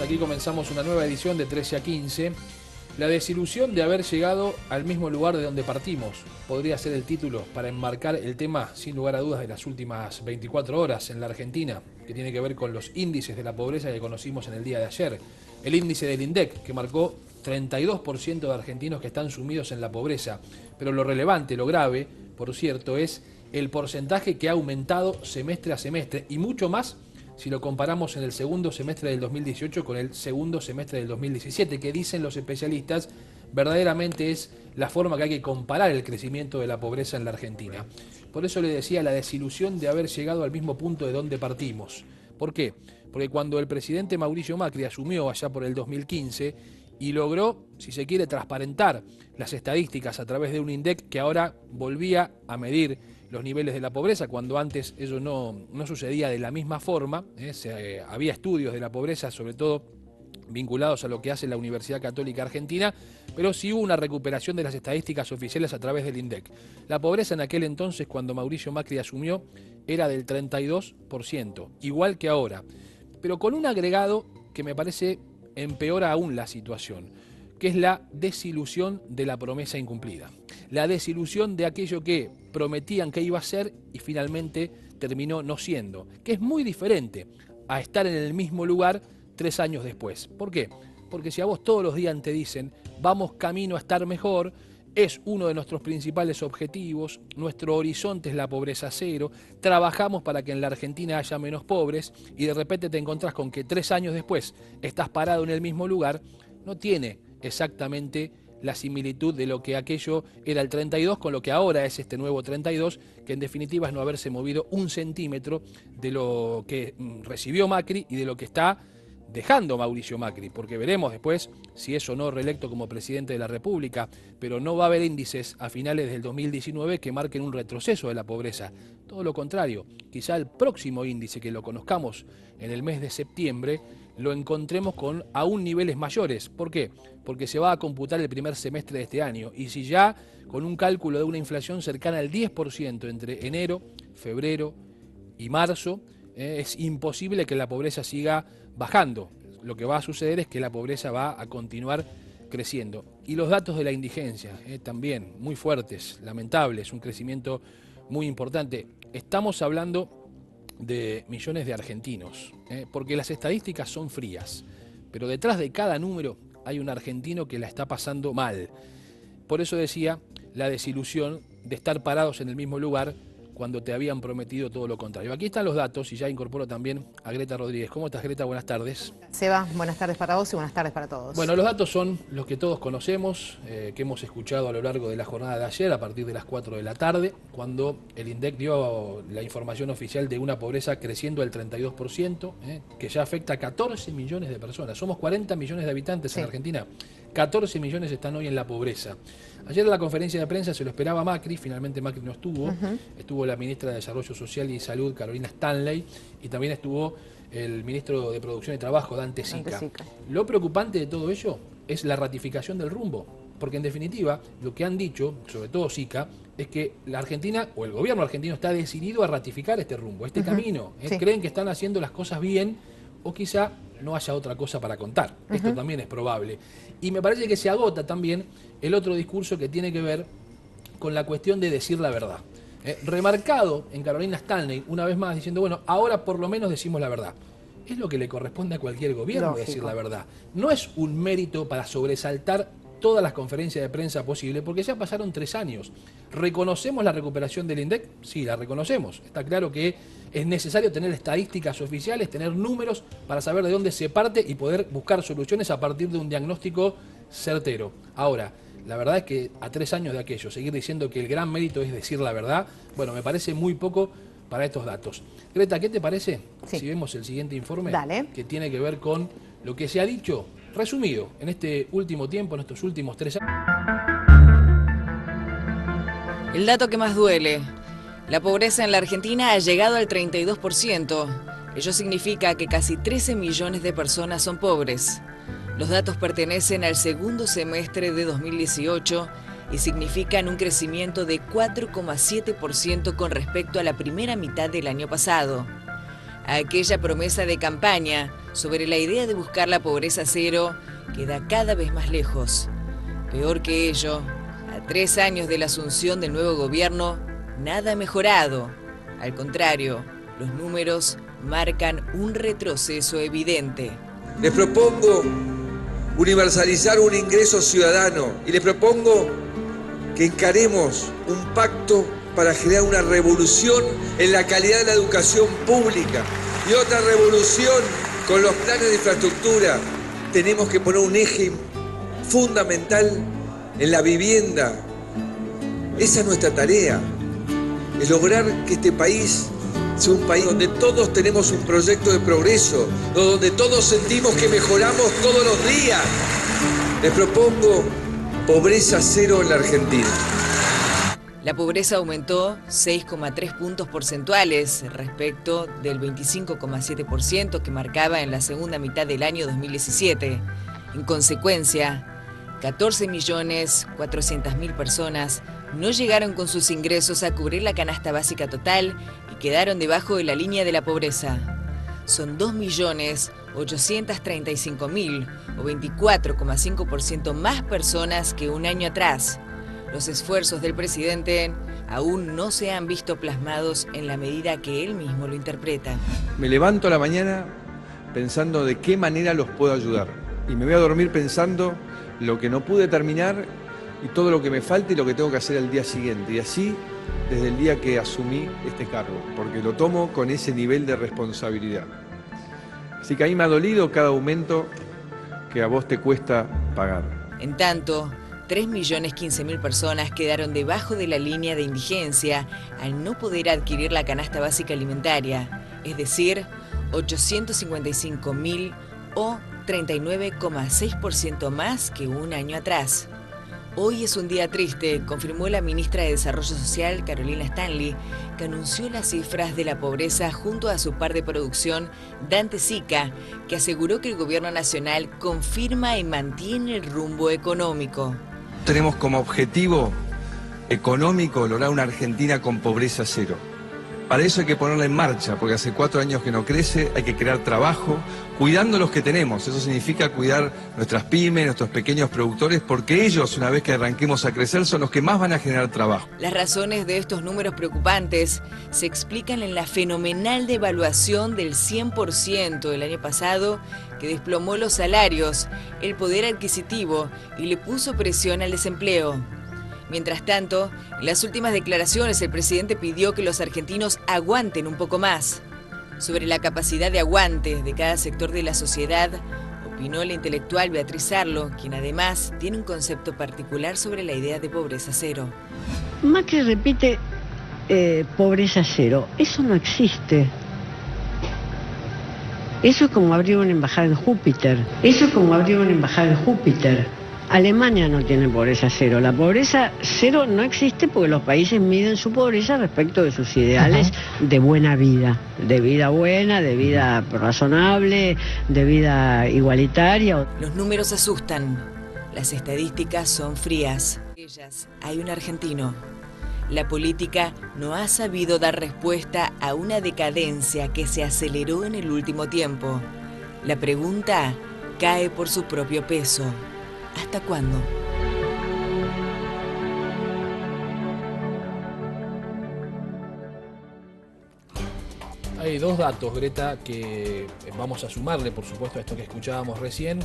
Aquí comenzamos una nueva edición de 13 a 15. La desilusión de haber llegado al mismo lugar de donde partimos podría ser el título para enmarcar el tema, sin lugar a dudas, de las últimas 24 horas en la Argentina, que tiene que ver con los índices de la pobreza que conocimos en el día de ayer. El índice del INDEC, que marcó 32% de argentinos que están sumidos en la pobreza. Pero lo relevante, lo grave, por cierto, es el porcentaje que ha aumentado semestre a semestre y mucho más si lo comparamos en el segundo semestre del 2018 con el segundo semestre del 2017, que dicen los especialistas verdaderamente es la forma que hay que comparar el crecimiento de la pobreza en la Argentina. Por eso le decía la desilusión de haber llegado al mismo punto de donde partimos. ¿Por qué? Porque cuando el presidente Mauricio Macri asumió allá por el 2015 y logró, si se quiere, transparentar las estadísticas a través de un INDEC que ahora volvía a medir los niveles de la pobreza, cuando antes eso no sucedía de la misma forma. Había estudios de la pobreza, sobre todo vinculados a lo que hace la Universidad Católica Argentina, pero sí hubo una recuperación de las estadísticas oficiales a través del INDEC. La pobreza en aquel entonces, cuando Mauricio Macri asumió, era del 32%, igual que ahora, pero con un agregado que me parece empeora aún la situación, que es la desilusión de la promesa incumplida. La desilusión de aquello que prometían que iba a ser y finalmente terminó no siendo, que es muy diferente a estar en el mismo lugar 3 años después. ¿Por qué? Porque si a vos todos los días te dicen vamos camino a estar mejor, es uno de nuestros principales objetivos, nuestro horizonte es la pobreza cero, trabajamos para que en la Argentina haya menos pobres y de repente te encontrás con que 3 años después estás parado en el mismo lugar, no tiene exactamente la similitud de lo que aquello era el 32 con lo que ahora es este nuevo 32, que en definitiva es no haberse movido 1 centímetro de lo que recibió Macri y de lo que está dejando Mauricio Macri, porque veremos después si es o no reelecto como presidente de la República, pero no va a haber índices a finales del 2019 que marquen un retroceso de la pobreza. Todo lo contrario, quizá el próximo índice que lo conozcamos en el mes de septiembre lo encontremos con aún niveles mayores. ¿Por qué? Porque se va a computar el primer semestre de este año y si ya con un cálculo de una inflación cercana al 10% entre enero, febrero y marzo, es imposible que la pobreza siga bajando. Lo que va a suceder es que la pobreza va a continuar creciendo. Y los datos de la indigencia, también muy fuertes, lamentables, un crecimiento muy importante. Estamos hablando de millones de argentinos, porque las estadísticas son frías, pero detrás de cada número hay un argentino que la está pasando mal. Por eso decía la desilusión de estar parados en el mismo lugar cuando te habían prometido todo lo contrario. Aquí están los datos y ya incorporo también a Greta Rodríguez. ¿Cómo estás, Greta? Buenas tardes. Seba, buenas tardes para vos y buenas tardes para todos. Bueno, los datos son los que todos conocemos, que hemos escuchado a lo largo de la jornada de ayer, a partir de las 4 de la tarde, cuando el INDEC dio la información oficial de una pobreza creciendo al 32%, que ya afecta a 14 millones de personas. Somos 40 millones de habitantes en Argentina. 14 millones están hoy en la pobreza. Ayer en la conferencia de prensa se lo esperaba Macri, finalmente Macri no estuvo. Estuvo la ministra de Desarrollo Social y Salud, Carolina Stanley, y también estuvo el ministro de Producción y Trabajo, Dante Sica. Lo preocupante de todo ello es la ratificación del rumbo, porque en definitiva lo que han dicho, sobre todo Sica, es que la Argentina o el gobierno argentino está decidido a ratificar este rumbo, este camino. Creen que están haciendo las cosas bien o quizá no haya otra cosa para contar. Esto también es probable. Y me parece que se agota también el otro discurso que tiene que ver con la cuestión de decir la verdad. Remarcado en Carolina Stanley, una vez más, diciendo, bueno, ahora por lo menos decimos la verdad. Es lo que le corresponde a cualquier gobierno, decir la verdad. No es un mérito para sobresaltar todas las conferencias de prensa posibles, porque ya pasaron 3 años. ¿Reconocemos la recuperación del INDEC? Sí, la reconocemos. Está claro que es necesario tener estadísticas oficiales, tener números para saber de dónde se parte y poder buscar soluciones a partir de un diagnóstico certero. Ahora, la verdad es que a 3 años de aquello, seguir diciendo que el gran mérito es decir la verdad, bueno, me parece muy poco para estos datos. Greta, ¿qué te parece si vemos el siguiente informe? Dale. Que tiene que ver con lo que se ha dicho, resumido, en este último tiempo, en estos últimos 3 años? El dato que más duele. La pobreza en la Argentina ha llegado al 32%. Ello significa que casi 13 millones de personas son pobres. Los datos pertenecen al segundo semestre de 2018 y significan un crecimiento de 4,7% con respecto a la primera mitad del año pasado. a aquella promesa de campaña sobre la idea de buscar la pobreza cero queda cada vez más lejos. Peor que ello, a 3 años de la asunción del nuevo gobierno, nada ha mejorado. Al contrario, los números marcan un retroceso evidente. Les propongo universalizar un ingreso ciudadano y les propongo que encaremos un pacto para generar una revolución en la calidad de la educación pública y otra revolución con los planes de infraestructura. Tenemos que poner un eje fundamental en la vivienda. Esa es nuestra tarea, es lograr que este país sea un país donde todos tenemos un proyecto de progreso, donde todos sentimos que mejoramos todos los días. Les propongo pobreza cero en la Argentina. La pobreza aumentó 6,3 puntos porcentuales respecto del 25,7% que marcaba en la segunda mitad del año 2017. En consecuencia, 14.400.000 personas no llegaron con sus ingresos a cubrir la canasta básica total y quedaron debajo de la línea de la pobreza. Son 2.835.000 o 24,5% más personas que un año atrás. Los esfuerzos del presidente aún no se han visto plasmados en la medida que él mismo lo interpreta. Me levanto a la mañana pensando de qué manera los puedo ayudar. Y me voy a dormir pensando lo que no pude terminar y todo lo que me falta y lo que tengo que hacer al día siguiente. Y así desde el día que asumí este cargo, porque lo tomo con ese nivel de responsabilidad. Así que a mí me ha dolido cada aumento que a vos te cuesta pagar. En tanto, 3.015.000 personas quedaron debajo de la línea de indigencia al no poder adquirir la canasta básica alimentaria, es decir, 855.000 o 39,6% más que un año atrás. Hoy es un día triste, confirmó la ministra de Desarrollo Social, Carolina Stanley, que anunció las cifras de la pobreza junto a su par de producción, Dante Sica, que aseguró que el gobierno nacional confirma y mantiene el rumbo económico. Tenemos como objetivo económico lograr una Argentina con pobreza cero. Para eso hay que ponerla en marcha, porque hace 4 años que no crece, hay que crear trabajo, cuidando los que tenemos. Eso significa cuidar nuestras pymes, nuestros pequeños productores, porque ellos, una vez que arranquemos a crecer, son los que más van a generar trabajo. Las razones de estos números preocupantes se explican en la fenomenal devaluación del 100% el año pasado, que desplomó los salarios, el poder adquisitivo y le puso presión al desempleo. Mientras tanto, en las últimas declaraciones el presidente pidió que los argentinos aguanten un poco más. Sobre la capacidad de aguante de cada sector de la sociedad, opinó la intelectual Beatriz Arlo, quien además tiene un concepto particular sobre la idea de pobreza cero. Macri repite pobreza cero. Eso no existe. Eso es como abrir una embajada en Júpiter. Alemania no tiene pobreza cero. La pobreza cero no existe porque los países miden su pobreza respecto de sus ideales de buena vida. De vida buena, de vida razonable, de vida igualitaria. Los números asustan. Las estadísticas son frías. En ellas hay un argentino. La política no ha sabido dar respuesta a una decadencia que se aceleró en el último tiempo. La pregunta cae por su propio peso. ¿Hasta cuándo? Hay 2 datos, Greta, que vamos a sumarle, por supuesto, a esto que escuchábamos recién.